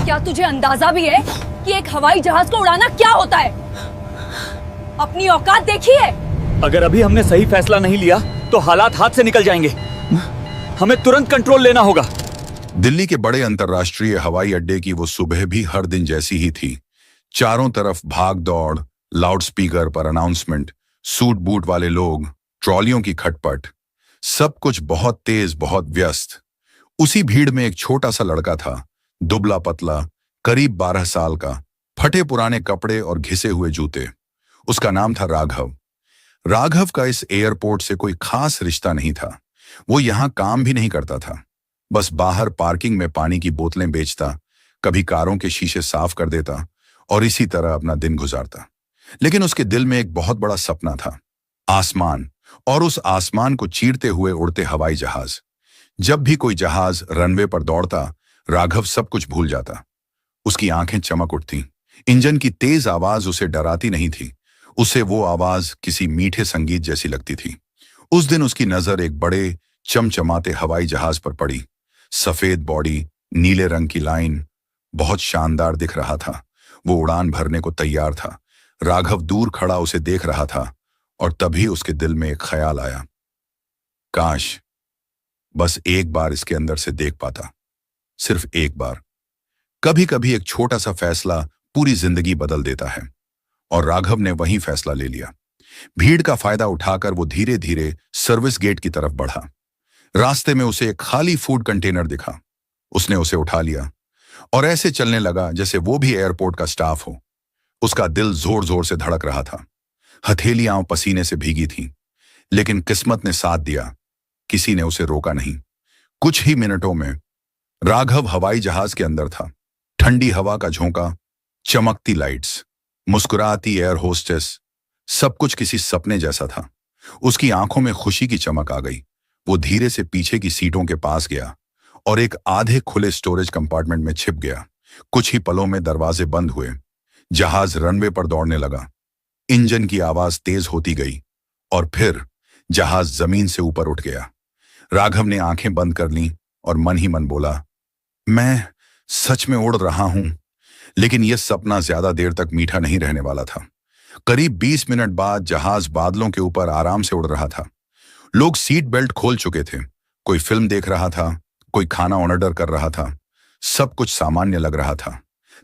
क्या तुझे अंदाजा भी है कि एक हवाई जहाज को उड़ाना क्या होता है? अपनी औकात देखी है? अगर अभी हमने सही फैसला नहीं लिया तो हालात हाथ से निकल जाएंगे। हमें तुरंत कंट्रोल लेना होगा। दिल्ली के बड़े अंतर्राष्ट्रीय हवाई अड्डे की वो सुबह भी हर दिन जैसी ही थी। चारों तरफ भाग दौड़, लाउडस्पीकर पर अनाउंसमेंट, सूट बूट वाले लोग, ट्रॉलियों की खटपट, सब कुछ बहुत तेज, बहुत व्यस्त। उसी भीड़ में एक छोटा सा लड़का था, दुबला पतला, करीब 12 साल का, फटे पुराने कपड़े और घिसे हुए जूते। उसका नाम था राघव। राघव का इस एयरपोर्ट से कोई खास रिश्ता नहीं था। वो यहां काम भी नहीं करता था, बस बाहर पार्किंग में पानी की बोतलें बेचता, कभी कारों के शीशे साफ कर देता और इसी तरह अपना दिन गुजारता। लेकिन उसके दिल में एक बहुत बड़ा सपना था, आसमान, और उस आसमान को चीरते हुए उड़ते हवाई जहाज। जब भी कोई जहाज रनवे पर दौड़ता, राघव सब कुछ भूल जाता। उसकी आंखें चमक उठती। इंजन की तेज आवाज उसे डराती नहीं थी, उसे वो आवाज किसी मीठे संगीत जैसी लगती थी। उस दिन उसकी नजर एक बड़े चमचमाते हवाई जहाज पर पड़ी। सफेद बॉडी, नीले रंग की लाइन, बहुत शानदार दिख रहा था। वो उड़ान भरने को तैयार था। राघव दूर खड़ा उसे देख रहा था और तभी उसके दिल में एक ख्याल आया, काश बस एक बार इसके अंदर से देख पाता, सिर्फ एक बार। कभी कभी एक छोटा सा फैसला पूरी जिंदगी बदल देता है, और राघव ने वही फैसला ले लिया। भीड़ का फायदा उठाकर वो धीरे धीरे सर्विस गेट की तरफ बढ़ा। रास्ते में उसे एक खाली फूड कंटेनर दिखा। उसने उसे उठा लिया और ऐसे चलने लगा जैसे वो भी एयरपोर्ट का स्टाफ हो। उसका दिल जोर जोर से धड़क रहा था, हथेलियां पसीने से भीगी थीं, लेकिन किस्मत ने साथ दिया। किसी ने उसे रोका नहीं। कुछ ही मिनटों में राघव हवाई जहाज के अंदर था। ठंडी हवा का झोंका, चमकती लाइट्स, मुस्कुराती एयर होस्टेस, सब कुछ किसी सपने जैसा था। उसकी आंखों में खुशी की चमक आ गई। वो धीरे से पीछे की सीटों के पास गया और एक आधे खुले स्टोरेज कंपार्टमेंट में छिप गया। कुछ ही पलों में दरवाजे बंद हुए। जहाज रनवे पर दौड़ने लगा। इंजन की आवाज तेज होती गई और फिर जहाज जमीन से ऊपर उठ गया। राघव ने आंखें बंद कर लीं और मन ही मन बोला, मैं सच में उड़ रहा हूं। लेकिन यह सपना ज्यादा देर तक मीठा नहीं रहने वाला था। करीब 20 मिनट बाद जहाज बादलों के ऊपर आराम से उड़ रहा था। लोग सीट बेल्ट खोल चुके थे। कोई फिल्म देख रहा था, कोई खाना ऑर्डर कर रहा था। सब कुछ सामान्य लग रहा था।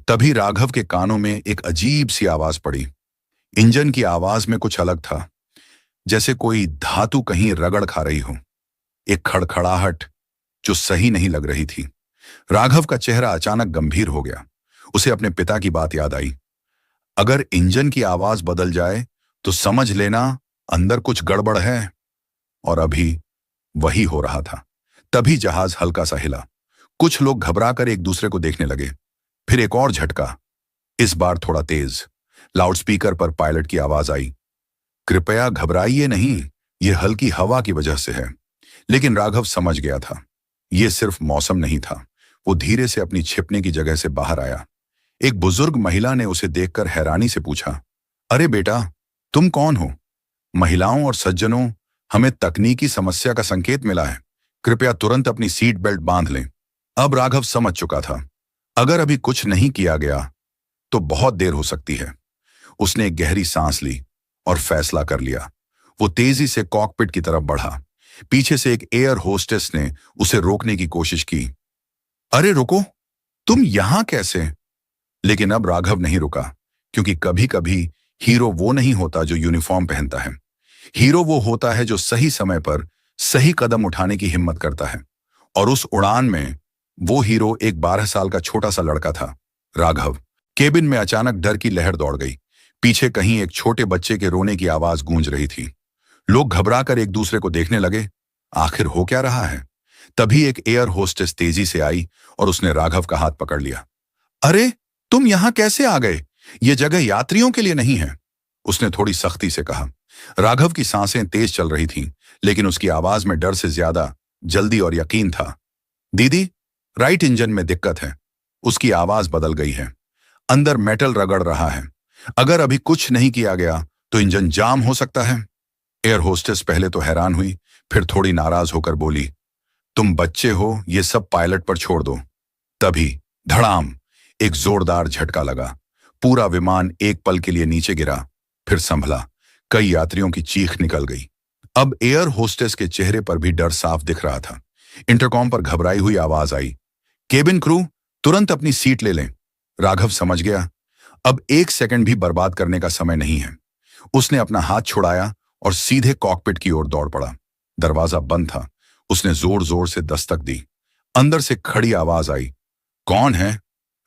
तभी राघव के कानों में एक अजीब सी आवाज पड़ी। इंजन की आवाज में कुछ अलग था, जैसे कोई धातु कहीं रगड़ खा रही हो। एक खड़खड़ाहट जो सही नहीं लग रही थी। राघव का चेहरा अचानक गंभीर हो गया। उसे अपने पिता की बात याद आई। अगर इंजन की आवाज बदल जाए तो समझ लेना अंदर कुछ गड़बड़ है। और अभी वही हो रहा था। तभी जहाज हल्का सा हिला। कुछ लोग घबराकर एक दूसरे को देखने लगे। फिर एक और झटका, इस बार थोड़ा तेज। लाउडस्पीकर पर पायलट की आवाज आई, कृपया घबराइए नहीं, यह हल्की हवा की वजह से है। लेकिन राघव समझ गया था, यह सिर्फ मौसम नहीं था। वो धीरे से अपनी छिपने की जगह से बाहर आया। एक बुजुर्ग महिला ने उसे देखकर हैरानी से पूछा, अरे बेटा, तुम कौन हो? महिलाओं और सज्जनों, हमें तकनीकी समस्या का संकेत मिला है। कृपया तुरंत अपनी सीट बेल्ट बांध लें। अब राघव समझ चुका था, अगर अभी कुछ नहीं किया गया तो बहुत देर हो सकती है। उसने एक गहरी सांस ली और फैसला कर लिया। वो तेजी से कॉकपिट की तरफ बढ़ा। पीछे से एक एयर होस्टेस ने उसे रोकने की कोशिश की। अरे रुको, तुम यहां कैसे? लेकिन अब राघव नहीं रुका, क्योंकि कभी कभी हीरो वो नहीं होता जो यूनिफॉर्म पहनता है। हीरो वो होता है जो सही समय पर सही कदम उठाने की हिम्मत करता है। और उस उड़ान में वो हीरो एक 12 साल का छोटा सा लड़का था, राघव। केबिन में अचानक डर की लहर दौड़ गई। पीछे कहीं एक छोटे बच्चे के रोने की आवाज गूंज रही थी। लोग घबराकर एक दूसरे को देखने लगे, आखिर हो क्या रहा है? तभी एक एयर होस्टेस तेजी से आई और उसने राघव का हाथ पकड़ लिया। अरे, तुम यहां कैसे आ गए? ये जगह यात्रियों के लिए नहीं है, उसने थोड़ी सख्ती से कहा। राघव की सांसें तेज चल रही थीं, लेकिन उसकी आवाज में डर से ज्यादा जल्दी और यकीन था। दीदी, राइट इंजन में दिक्कत है। उसकी आवाज बदल गई है। अंदर मेटल रगड़ रहा है। अगर अभी कुछ नहीं किया गया तो इंजन जाम हो सकता है। एयर होस्टेस पहले तो हैरान हुई, फिर थोड़ी नाराज होकर बोली, तुम बच्चे हो, ये सब पायलट पर छोड़ दो। तभी धड़ाम, एक जोरदार झटका लगा। पूरा विमान एक पल के लिए नीचे गिरा, फिर संभला। कई यात्रियों की चीख निकल गई। अब एयर होस्टेस के चेहरे पर भी डर साफ दिख रहा था। इंटरकॉम पर घबराई हुई आवाज आई, केबिन क्रू तुरंत अपनी सीट ले लें। राघव समझ गया, अब 1 सेकंड भी बर्बाद करने का समय नहीं है। उसने अपना हाथ छुड़ाया और सीधे कॉकपिट की ओर दौड़ पड़ा। दरवाजा बंद था। उसने जोर जोर से दस्तक दी। अंदर से खड़ी आवाज आई, कौन है?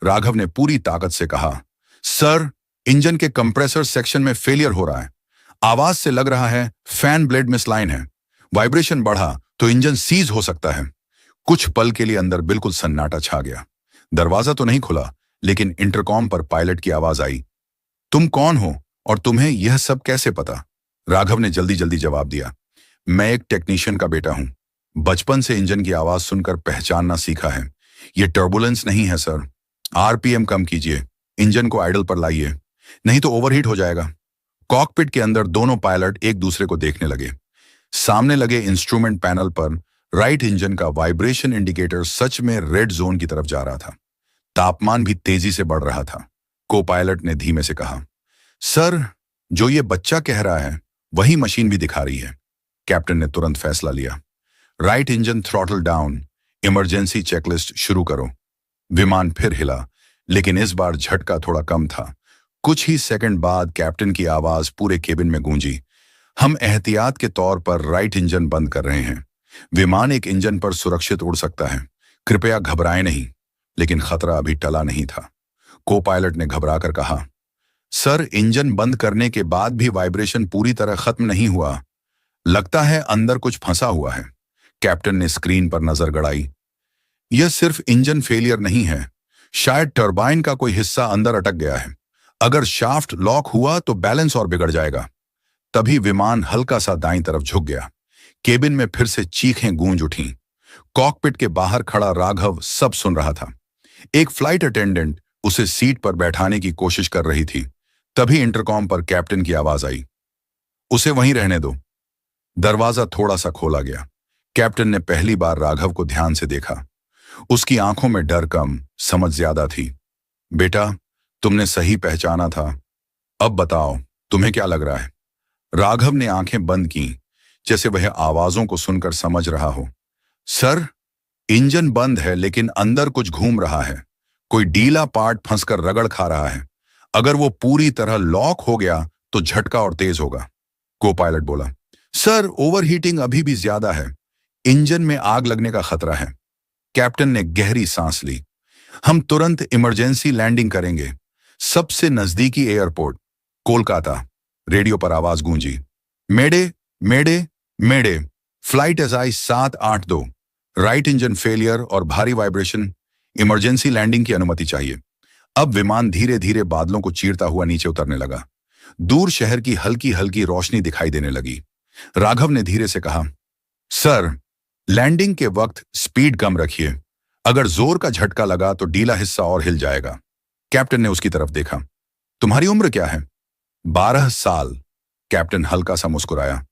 राघव ने पूरी ताकत से कहा, सर, इंजन के कंप्रेसर सेक्शन में फेलियर हो रहा है। आवाज से लग रहा है फैन ब्लेड मिसलाइन है। वाइब्रेशन बढ़ा तो इंजन सीज हो सकता है। कुछ पल के लिए अंदर बिल्कुल सन्नाटा छा गया। दरवाजा तो नहीं खुला, लेकिन इंटरकॉम पर पायलट की आवाज आई, तुम कौन हो और तुम्हें यह सब कैसे पता? राघव ने जल्दी जल्दी जवाब दिया, मैं एक टेक्नीशियन का बेटा हूं। बचपन से इंजन की आवाज सुनकर पहचानना सीखा है। यह टर्बुलेंस नहीं है सर। आरपीएम कम कीजिए, इंजन को आइडल पर लाइए, नहीं तो ओवरहीट हो जाएगा। कॉकपिट के अंदर दोनों पायलट एक दूसरे को देखने लगे। सामने लगे इंस्ट्रूमेंट पैनल पर राइट इंजन का वाइब्रेशन इंडिकेटर सच में रेड जोन की तरफ जा रहा था। तापमान भी तेजी से बढ़ रहा था। को पायलट ने धीमे से कहा, सर, जो ये बच्चा कह रहा है वही मशीन भी दिखा रही है। कैप्टन ने तुरंत फैसला लिया, right engine throttle down, emergency checklist शुरू करो। विमान फिर हिला, लेकिन इस बार झटका थोड़ा कम था। कुछ ही सेकंड बाद कैप्टन की आवाज पूरे केबिन में गूंजी, हम एहतियात के तौर पर राइट इंजन बंद कर रहे हैं। विमान एक इंजन पर सुरक्षित उड़ सकता है, कृपया घबराएं नहीं। लेकिन खतरा अभी टला नहीं था। को पायलट ने घबराकर कहा, सर, इंजन बंद करने के बाद भी वाइब्रेशन पूरी तरह खत्म नहीं हुआ। लगता है अंदर कुछ फंसा हुआ है। कैप्टन ने स्क्रीन पर नजर गड़ाई। यह सिर्फ इंजन फेलियर नहीं है, शायद टरबाइन का कोई हिस्सा अंदर अटक गया है। अगर शाफ्ट लॉक हुआ तो बैलेंस और बिगड़ जाएगा। तभी विमान हल्का सा दाईं तरफ झुक गया। केबिन में फिर से चीखें गूंज उठीं। कॉकपिट के बाहर खड़ा राघव सब सुन रहा था। एक फ्लाइट अटेंडेंट उसे सीट पर बैठाने की कोशिश कर रही थी। तभी इंटरकॉम पर कैप्टन की आवाज आई, उसे वहीं रहने दो। दरवाजा थोड़ा सा खोला गया। कैप्टन ने पहली बार राघव को ध्यान से देखा। उसकी आंखों में डर कम, समझ ज्यादा थी। बेटा, तुमने सही पहचाना था। अब बताओ, तुम्हें क्या लग रहा है? राघव ने आंखें बंद की, जैसे वह आवाजों को सुनकर समझ रहा हो। सर, इंजन बंद है, लेकिन अंदर कुछ घूम रहा है। कोई डीला पार्ट फंसकर रगड़ खा रहा है। अगर वो पूरी तरह लॉक हो गया तो झटका और तेज होगा। को पायलट बोला, सर, ओवरहीटिंग अभी भी ज्यादा है। इंजन में आग लगने का खतरा है। कैप्टन ने गहरी सांस ली। हम तुरंत इमरजेंसी लैंडिंग करेंगे। सबसे नजदीकी एयरपोर्ट कोलकाता। रेडियो पर आवाज गूंजी, mayday mayday mayday, flight SI 782, right engine failure और भारी वाइब्रेशन, इमरजेंसी लैंडिंग की अनुमति चाहिए। अब विमान धीरे धीरे बादलों को चीरता हुआ नीचे उतरने लगा। दूर शहर की हल्की हल्की रोशनी दिखाई देने लगी। राघव ने धीरे से कहा, सर, लैंडिंग के वक्त स्पीड कम रखिए। अगर जोर का झटका लगा तो डीला हिस्सा और हिल जाएगा। कैप्टन ने उसकी तरफ देखा। तुम्हारी उम्र क्या है? 12 साल। कैप्टन हल्का सा मुस्कुराया।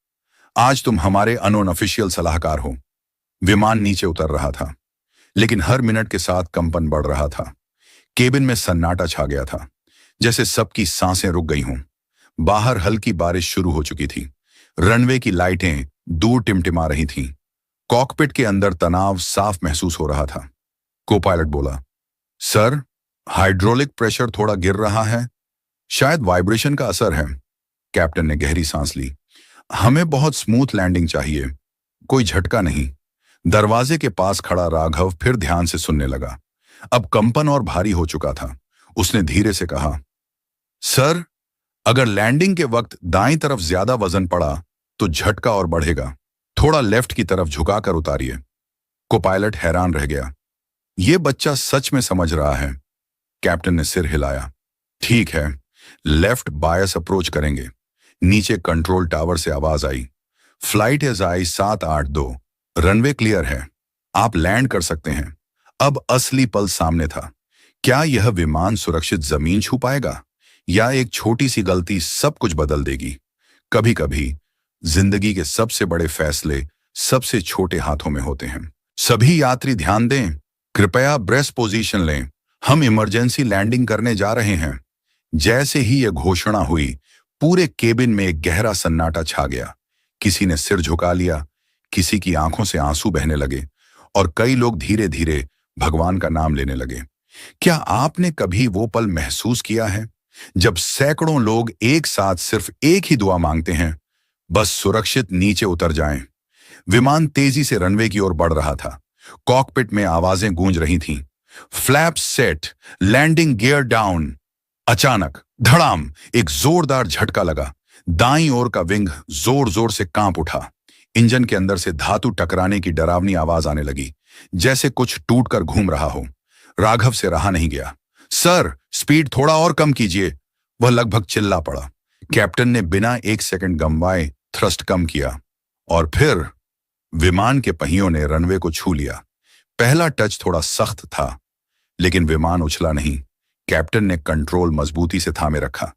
आज तुम हमारे अनऑफिशियल सलाहकार हो। विमान नीचे उतर रहा था, लेकिन हर मिनट के साथ कंपन बढ़ रहा था। केबिन में सन्नाटा छा गया था, जैसे सबकी सांसें रुक गई हों। बाहर हल्की बारिश शुरू हो चुकी थी। रनवे की लाइटें दूर टिमटिमा रही थीं। कॉकपिट के अंदर तनाव साफ महसूस हो रहा था। को पायलट बोला, सर, हाइड्रोलिक प्रेशर थोड़ा गिर रहा है, शायद वाइब्रेशन का असर है। कैप्टन ने गहरी सांस ली। हमें बहुत स्मूथ लैंडिंग चाहिए, कोई झटका नहीं। दरवाजे के पास खड़ा राघव फिर ध्यान से सुनने लगा। अब कंपन और भारी हो चुका था। उसने धीरे से कहा, सर, अगर लैंडिंग के वक्त दाईं तरफ ज्यादा वजन पड़ा तो झटका और बढ़ेगा। थोड़ा लेफ्ट की तरफ झुकाकर उतारिए। को पायलट हैरान रह गया। यह बच्चा सच में समझ रहा है। कैप्टन ने सिर हिलाया। ठीक है, लेफ्ट बायस अप्रोच करेंगे। नीचे कंट्रोल टावर से आवाज आई, फ्लाइट एसआई 782, रनवे क्लियर है, आप लैंड कर सकते हैं। अब असली पल सामने था। क्या यह विमान सुरक्षित जमीन छू पाएगा, या एक छोटी सी गलती सब कुछ बदल देगी? कभी कभी जिंदगी के सबसे बड़े फैसले सबसे छोटे हाथों में होते हैं। सभी यात्री ध्यान दें, कृपया ब्रेस्ट पोजीशन लें। हम इमरजेंसी लैंडिंग करने जा रहे हैं। जैसे ही यह घोषणा हुई, पूरे केबिन में एक गहरा सन्नाटा छा गया। किसी ने सिर झुका लिया, किसी की आंखों से आंसू बहने लगे और कई लोग धीरे धीरे भगवान का नाम लेने लगे। क्या आपने कभी वो पल महसूस किया है जब सैकड़ों लोग एक साथ सिर्फ एक ही दुआ मांगते हैं, बस सुरक्षित नीचे उतर जाएं? विमान तेजी से रनवे की ओर बढ़ रहा था। कॉकपिट में आवाजें गूंज रही थीं। Flap set, landing gear down. अचानक धड़ाम एक जोरदार झटका लगा। दाईं ओर का विंग जोर जोर से कांप उठा। इंजन के अंदर से धातु टकराने की डरावनी आवाज आने लगी, जैसे कुछ टूटकर घूम रहा हो। राघव से रहा नहीं गया। सर, स्पीड थोड़ा और कम कीजिए, वह लगभग चिल्ला पड़ा। कैप्टन ने बिना एक सेकंड गंवाए थ्रस्ट कम किया और फिर विमान के पहियों ने रनवे को छू लिया। पहला टच थोड़ा सख्त था, लेकिन विमान उछला नहीं। कैप्टन ने कंट्रोल मजबूती से थामे रखा।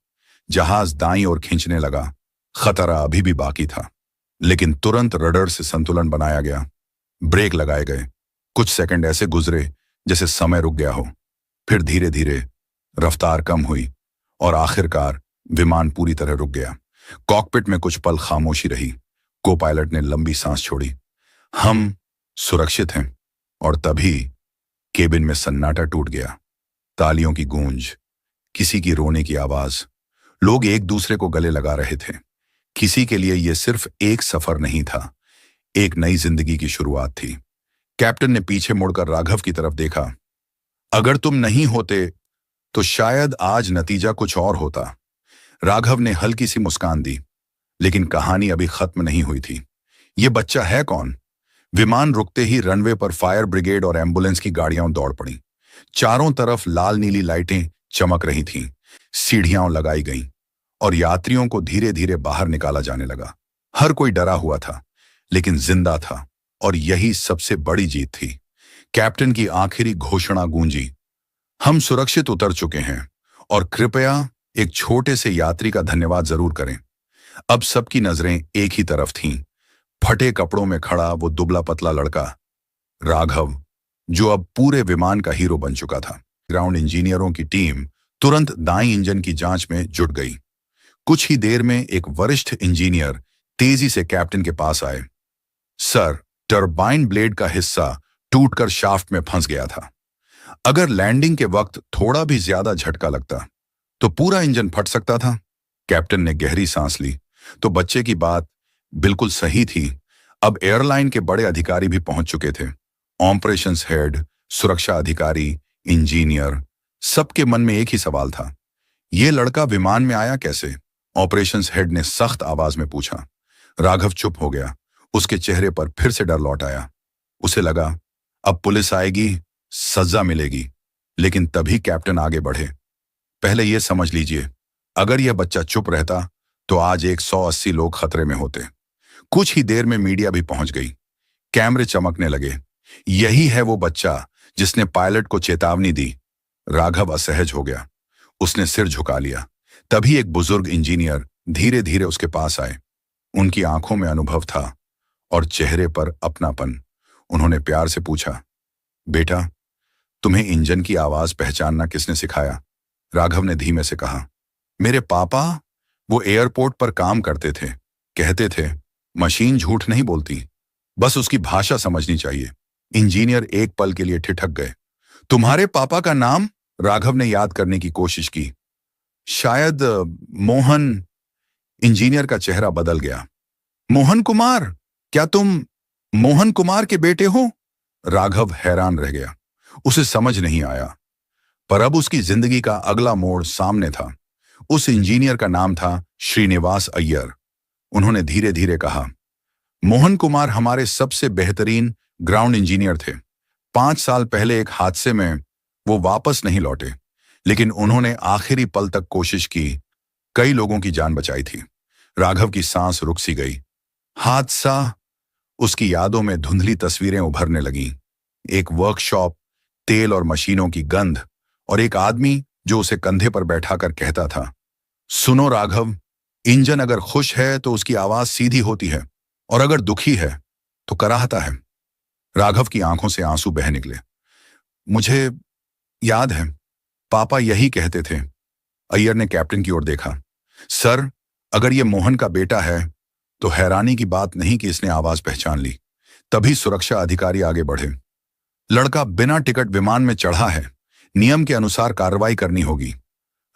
जहाज दाईं ओर खींचने लगा। खतरा अभी भी बाकी था, लेकिन तुरंत रडर से संतुलन बनाया गया। ब्रेक लगाए गए। कुछ सेकंड ऐसे गुजरे जैसे समय रुक गया हो। फिर धीरे धीरे रफ्तार कम हुई और आखिरकार विमान पूरी तरह रुक गया। कॉकपिट में कुछ पल खामोशी रही। को पायलट ने लंबी सांस छोड़ी। हम सुरक्षित हैं। और तभी केबिन में सन्नाटा टूट गया। तालियों की गूंज, किसी की रोने की आवाज। लोग एक दूसरे को गले लगा रहे थे। किसी के लिए यह सिर्फ एक सफर नहीं था, एक नई जिंदगी की शुरुआत थी। कैप्टन ने पीछे मुड़कर राघव की तरफ देखा। अगर तुम नहीं होते तो शायद आज नतीजा कुछ और होता। राघव ने हल्की सी मुस्कान दी, लेकिन कहानी अभी खत्म नहीं हुई थी। यह बच्चा है कौन? विमान रुकते ही रनवे पर फायर ब्रिगेड और एम्बुलेंस की गाड़ियां दौड़ पड़ी। चारों तरफ लाल नीली लाइटें चमक रही थीं। सीढ़ियां लगाई गईं और यात्रियों को धीरे धीरे बाहर निकाला जाने लगा। हर कोई डरा हुआ था, लेकिन जिंदा था, और यही सबसे बड़ी जीत थी। कैप्टन की आखिरी घोषणा गूंजी, हम सुरक्षित उतर चुके हैं और कृपया एक छोटे से यात्री का धन्यवाद जरूर करें। अब सबकी नजरें एक ही तरफ थीं। फटे कपड़ों में खड़ा वो दुबला पतला लड़का राघव, जो अब पूरे विमान का हीरो बन चुका था। ग्राउंड इंजीनियरों की टीम तुरंत दाईं इंजन की जांच में जुट गई। कुछ ही देर में एक वरिष्ठ इंजीनियर तेजी से कैप्टन के पास आए। सर, टरबाइन ब्लेड का हिस्सा टूटकर शाफ्ट में फंस गया था। अगर लैंडिंग के वक्त थोड़ा भी ज्यादा झटका लगता तो पूरा इंजन फट सकता था। कैप्टन ने गहरी सांस ली। तो बच्चे की बात बिल्कुल सही थी। अब एयरलाइन के बड़े अधिकारी भी पहुंच चुके थे। ऑपरेशंस हेड, सुरक्षा अधिकारी, इंजीनियर, सबके मन में एक ही सवाल था, यह लड़का विमान में आया कैसे? ऑपरेशंस हेड ने सख्त आवाज में पूछा। राघव चुप हो गया। उसके चेहरे पर फिर से डर लौट आया। उसे लगा अब पुलिस आएगी, सजा मिलेगी। लेकिन तभी कैप्टन आगे बढ़े। पहले यह समझ लीजिए, अगर यह बच्चा चुप रहता तो आज 180 लोग खतरे में होते। कुछ ही देर में मीडिया भी पहुंच गई। कैमरे चमकने लगे। यही है वो बच्चा जिसने पायलट को चेतावनी दी। राघव असहज हो गया। उसने सिर झुका लिया। तभी एक बुजुर्ग इंजीनियर धीरे धीरे उसके पास आए। उनकी आंखों में अनुभव था और चेहरे पर अपनापन। उन्होंने प्यार से पूछा, बेटा, तुम्हें इंजन की आवाज पहचानना किसने सिखाया? राघव ने धीमे से कहा, मेरे पापा, वो एयरपोर्ट पर काम करते थे। कहते थे मशीन झूठ नहीं बोलती, बस उसकी भाषा समझनी चाहिए। इंजीनियर एक पल के लिए ठिठक गए। तुम्हारे पापा का नाम? राघव ने याद करने की कोशिश की। शायद मोहन। इंजीनियर का चेहरा बदल गया। मोहन कुमार? क्या तुम मोहन कुमार के बेटे हो? राघव हैरान रह गया। उसे समझ नहीं आया। पर अब उसकी जिंदगी का अगला मोड़ सामने था। उस इंजीनियर का नाम था श्रीनिवास अय्यर। उन्होंने धीरे धीरे कहा, मोहन कुमार हमारे सबसे बेहतरीन ग्राउंड इंजीनियर थे। 5 साल पहले एक हादसे में वो वापस नहीं लौटे, लेकिन उन्होंने आखिरी पल तक कोशिश की। कई लोगों की जान बचाई थी। राघव की सांस रुक सी गई। हादसा, उसकी यादों में धुंधली तस्वीरें उभरने लगीं। एक वर्कशॉप, तेल और मशीनों की गंध, और एक आदमी जो उसे कंधे पर बैठाकर कहता था, सुनो राघव, इंजन अगर खुश है तो उसकी आवाज सीधी होती है, और अगर दुखी है तो कराहता है। राघव की आंखों से आंसू बह निकले। मुझे याद है, पापा यही कहते थे। अय्यर ने कैप्टन की ओर देखा। सर, अगर ये मोहन का बेटा है तो हैरानी की बात नहीं कि इसने आवाज पहचान ली। तभी सुरक्षा अधिकारी आगे बढ़े। लड़का बिना टिकट विमान में चढ़ा है, नियम के अनुसार कार्रवाई करनी होगी।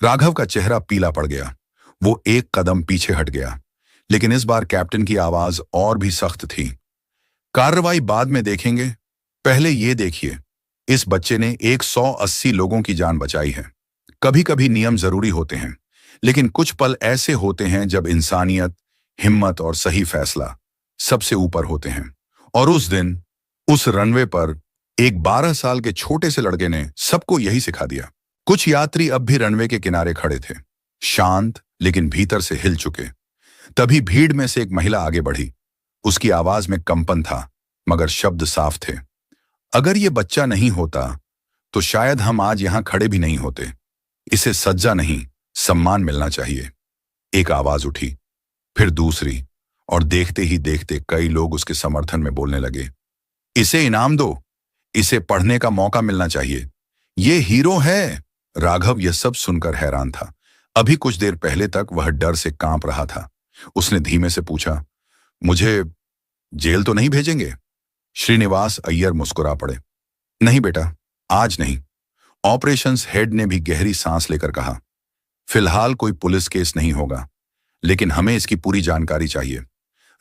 राघव का चेहरा पीला पड़ गया। वो एक कदम पीछे हट गया, लेकिन इस बार कैप्टन की आवाज और भी सख्त थी। कार्रवाई बाद में देखेंगे, पहले ये देखिए, इस बच्चे ने 180 लोगों की जान बचाई है। कभी कभी नियम जरूरी होते हैं, लेकिन कुछ पल ऐसे होते हैं जब इंसानियत, हिम्मत और सही फैसला सबसे ऊपर होते हैं। और उस दिन उस रनवे पर एक 12 साल के छोटे से लड़के ने सबको यही सिखा दिया। कुछ यात्री अब भी रनवे के किनारे खड़े थे, शांत लेकिन भीतर से हिल चुके। तभी भीड़ में से एक महिला आगे बढ़ी। उसकी आवाज में कंपन था, मगर शब्द साफ थे। अगर ये बच्चा नहीं होता तो शायद हम आज यहां खड़े भी नहीं होते। इसे सज्जा नहीं, सम्मान मिलना चाहिए। एक आवाज उठी, फिर दूसरी, और देखते ही देखते कई लोग उसके समर्थन में बोलने लगे। इसे इनाम दो, इसे पढ़ने का मौका मिलना चाहिए, ये हीरो है। राघव यह सब सुनकर हैरान था। अभी कुछ देर पहले तक वह डर से कांप रहा था। उसने धीमे से पूछा, मुझे जेल तो नहीं भेजेंगे? श्रीनिवास अय्यर मुस्कुरा पड़े। नहीं बेटा, आज नहीं। ऑपरेशंस हेड ने भी गहरी सांस लेकर कहा, फिलहाल कोई पुलिस केस नहीं होगा, लेकिन हमें इसकी पूरी जानकारी चाहिए।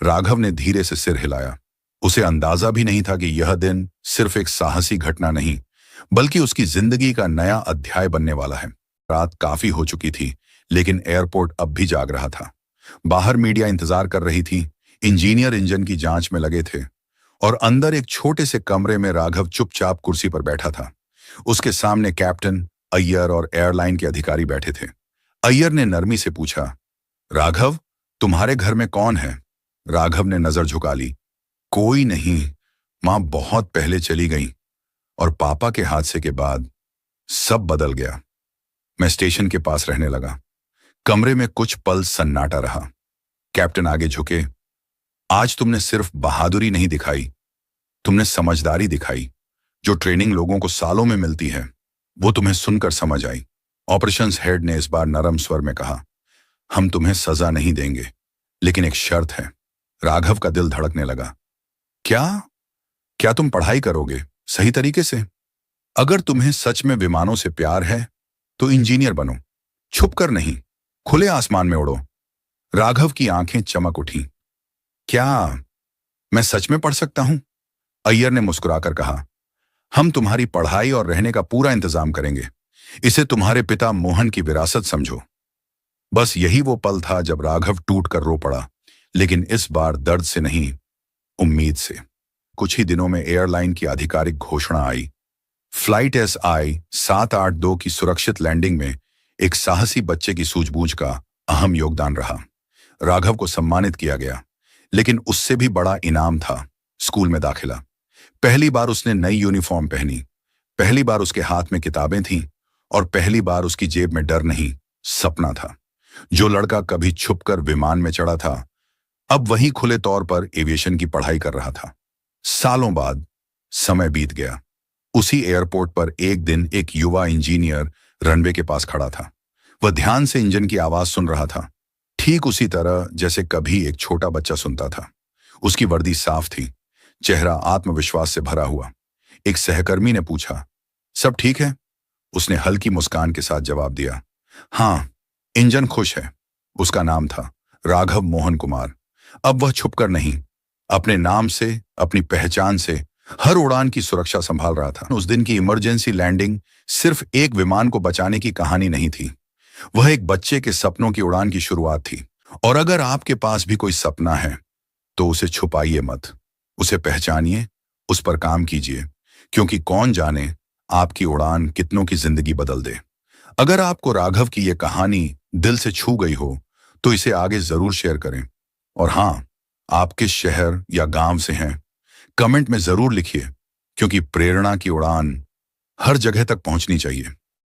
राघव ने धीरे से सिर हिलाया। उसे अंदाजा भी नहीं था कि यह दिन सिर्फ एक साहसी घटना नहीं, बल्कि उसकी जिंदगी का नया अध्याय बनने वाला है। रात काफी हो चुकी थी, लेकिन एयरपोर्ट अब भी जाग रहा था। बाहर मीडिया इंतजार कर रही थी, इंजीनियर इंजन की जांच में लगे थे, और अंदर एक छोटे से कमरे में राघव चुपचाप कुर्सी पर बैठा था। उसके सामने कैप्टन, अय्यर और एयरलाइन के अधिकारी बैठे थे। अय्यर ने नरमी से पूछा, राघव, तुम्हारे घर में कौन है? राघव ने नजर झुका ली। कोई नहीं, मां बहुत पहले चली गई, और पापा के हादसे के बाद सब बदल गया। मैं स्टेशन के पास रहने लगा। कमरे में कुछ पल सन्नाटा रहा। कैप्टन आगे झुके। आज तुमने सिर्फ बहादुरी नहीं दिखाई, तुमने समझदारी दिखाई। जो ट्रेनिंग लोगों को सालों में मिलती है, वो तुम्हें सुनकर समझ आई। ऑपरेशंस हेड ने इस बार नरम स्वर में कहा, हम तुम्हें सजा नहीं देंगे, लेकिन एक शर्त है। राघव का दिल धड़कने लगा। क्या तुम पढ़ाई करोगे सही तरीके से? अगर तुम्हें सच में विमानों से प्यार है तो इंजीनियर बनो, छुप कर नहीं, खुले आसमान में उड़ो। राघव की आंखें चमक उठी। क्या मैं सच में पढ़ सकता हूं? अय्यर ने मुस्कुराकर कहा, हम तुम्हारी पढ़ाई और रहने का पूरा इंतजाम करेंगे। इसे तुम्हारे पिता मोहन की विरासत समझो। बस यही वो पल था जब राघव टूट कर रो पड़ा, लेकिन इस बार दर्द से नहीं, उम्मीद से। कुछ ही दिनों में एयरलाइन की आधिकारिक घोषणा आई। फ्लाइट SI 782 की सुरक्षित लैंडिंग में एक साहसी बच्चे की सूझबूझ का अहम योगदान रहा। राघव को सम्मानित किया गया, लेकिन उससे भी बड़ा इनाम था स्कूल में दाखिला। पहली बार उसने नई यूनिफॉर्म पहनी, पहली बार उसके हाथ में किताबें थीं, और पहली बार उसकी जेब में डर नहीं, सपना था। जो लड़का कभी छुपकर विमान में चढ़ा था, अब वही खुले तौर पर एविएशन की पढ़ाई कर रहा था। सालों बाद समय बीत गया। उसी एयरपोर्ट पर एक दिन एक युवा इंजीनियर रनवे के पास खड़ा था। वह ध्यान से इंजन की आवाज सुन रहा था, ठीक उसी तरह जैसे कभी एक छोटा बच्चा सुनता था। उसकी वर्दी साफ थी, चेहरा आत्मविश्वास से भरा हुआ। एक सहकर्मी ने पूछा, सब ठीक है? उसने हल्की मुस्कान के साथ जवाब दिया, हाँ, इंजन खुश है। उसका नाम था राघव मोहन कुमार। अब वह छुपकर नहीं, अपने नाम से, अपनी पहचान से हर उड़ान की सुरक्षा संभाल रहा था। उस दिन की इमरजेंसी लैंडिंग सिर्फ एक विमान को बचाने की कहानी नहीं थी, वह एक बच्चे के सपनों की उड़ान की शुरुआत थी। और अगर आपके पास भी कोई सपना है तो उसे छुपाइए मत, उसे पहचानिए, उस पर काम कीजिए, क्योंकि कौन जाने आपकी उड़ान कितनों की जिंदगी बदल दे। अगर आपको राघव की यह कहानी दिल से छू गई हो तो इसे आगे जरूर शेयर करें। और हाँ, आप किस शहर या गांव से हैं, कमेंट में जरूर लिखिए, क्योंकि प्रेरणा की उड़ान हर जगह तक पहुंचनी चाहिए।